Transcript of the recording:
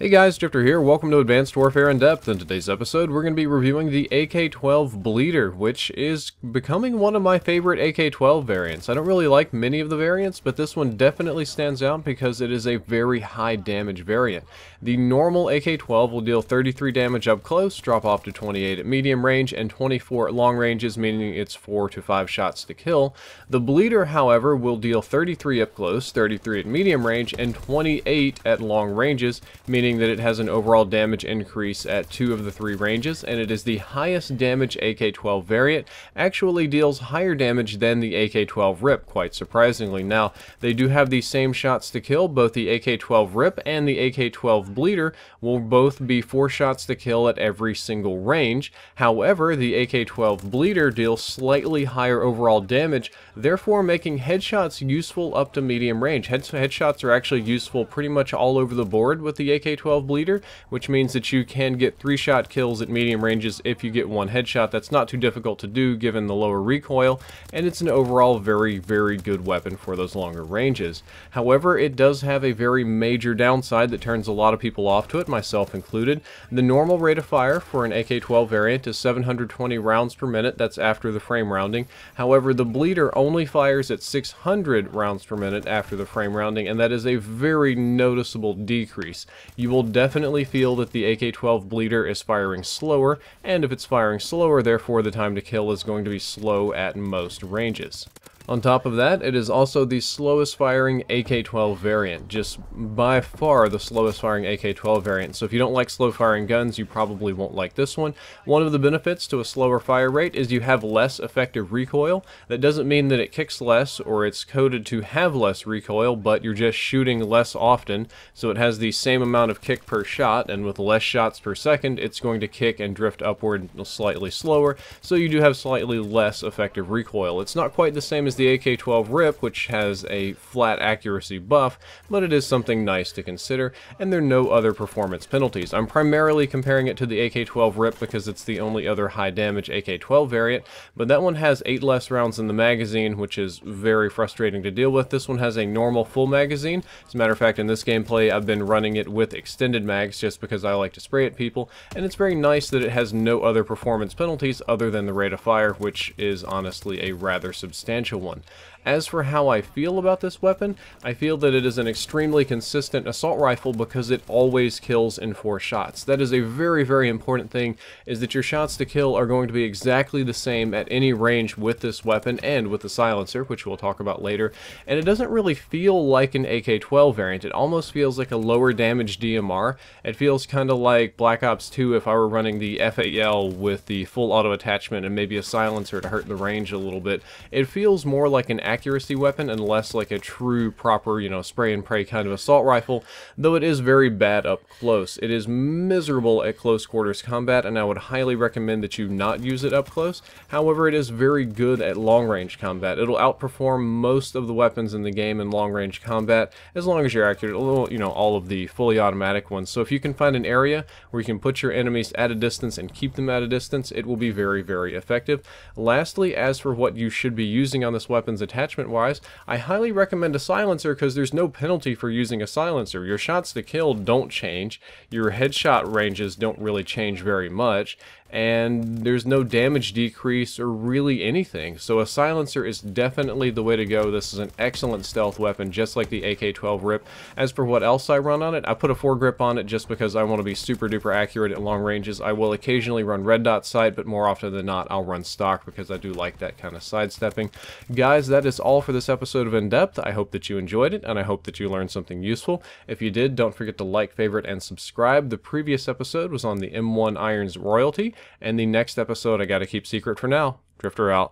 Hey guys, Drifter here. Welcome to Advanced Warfare in Depth. In today's episode, we're going to be reviewing the AK12 Bleeder, which is becoming one of my favorite AK12 variants. I don't really like many of the variants, but this one definitely stands out because it is a very high damage variant. The normal AK12 will deal 33 damage up close, drop off to 28 at medium range, and 24 at long ranges, meaning it's 4 to 5 shots to kill. The Bleeder, however, will deal 33 up close, 33 at medium range, and 28 at long ranges, meaning that it has an overall damage increase at 2 of the 3 ranges, and it is the highest damage AK12 variant. Actually deals higher damage than the AK12 R.I.P, quite surprisingly. Now, they do have the same shots to kill. Both the AK12 R.I.P and the AK12 Bleeder will both be 4 shots to kill at every single range. However, the AK12 Bleeder deals slightly higher overall damage, therefore making headshots useful up to medium range. Headshots are actually useful pretty much all over the board with the AK12 Bleeder, which means that you can get 3-shot kills at medium ranges if you get 1 headshot. That's not too difficult to do given the lower recoil, and it's an overall very, very good weapon for those longer ranges. However, it does have a very major downside that turns a lot of people off to it, myself included. The normal rate of fire for an AK12 variant is 720 rounds per minute. That's after the frame rounding. However, the Bleeder only fires at 600 rounds per minute after the frame rounding, and that is a very noticeable decrease. You will definitely feel that the AK12 Bleeder is firing slower, and if it's firing slower, therefore the time to kill is going to be slow at most ranges. On top of that, it is also the slowest firing AK12 variant, just by far the slowest firing AK12 variant. So if you don't like slow firing guns, you probably won't like this one. One of the benefits to a slower fire rate is you have less effective recoil. That doesn't mean that it kicks less or it's coded to have less recoil, but you're just shooting less often, so it has the same amount of kick per shot, and with less shots per second, it's going to kick and drift upward slightly slower, so you do have slightly less effective recoil. It's not quite the same as the AK12 R.I.P, which has a flat accuracy buff, but it is something nice to consider, and there are no other performance penalties. I'm primarily comparing it to the AK12 R.I.P because it's the only other high damage AK12 variant, but that one has 8 less rounds in the magazine, which is very frustrating to deal with. This one has a normal full magazine. As a matter of fact, in this gameplay, I've been running it with extended mags just because I like to spray at people, and it's very nice that it has no other performance penalties other than the rate of fire, which is honestly a rather substantial one. As for how I feel about this weapon, I feel that it is an extremely consistent assault rifle because it always kills in 4 shots. That is a very, very important thing, is that your shots to kill are going to be exactly the same at any range with this weapon and with the silencer, which we'll talk about later. And it doesn't really feel like an AK12 variant. It almost feels like a lower damage DMR. It feels kind of like Black Ops 2 if I were running the FAL with the full auto attachment and maybe a silencer to hurt the range a little bit. It feels more like an accuracy weapon and less like a true proper, spray and pray kind of assault rifle, though it is very bad up close. It is miserable at close quarters combat, and I would highly recommend that you not use it up close. However, it is very good at long range combat. It'll outperform most of the weapons in the game in long range combat as long as you're accurate, all of the fully automatic ones. So if you can find an area where you can put your enemies at a distance and keep them at a distance, it will be very, very effective. Lastly, as for what you should be using on this weapon's attachment wise, I highly recommend a silencer because there's no penalty for using a silencer. Your shots to kill don't change, your headshot ranges don't really change very much, and there's no damage decrease or really anything. So a silencer is definitely the way to go. This is an excellent stealth weapon, just like the AK12 R.I.P. As for what else I run on it, I put a foregrip on it just because I want to be super duper accurate at long ranges. I will occasionally run red dot sight, but more often than not, I'll run stock because I do like that kind of sidestepping. Guys, that is all for this episode of In Depth. I hope that you enjoyed it, and I hope that you learned something useful. If you did, don't forget to like, favorite, and subscribe. The previous episode was on the M1 Irons royalty, and the next episode I gotta keep secret for now. Drifter out.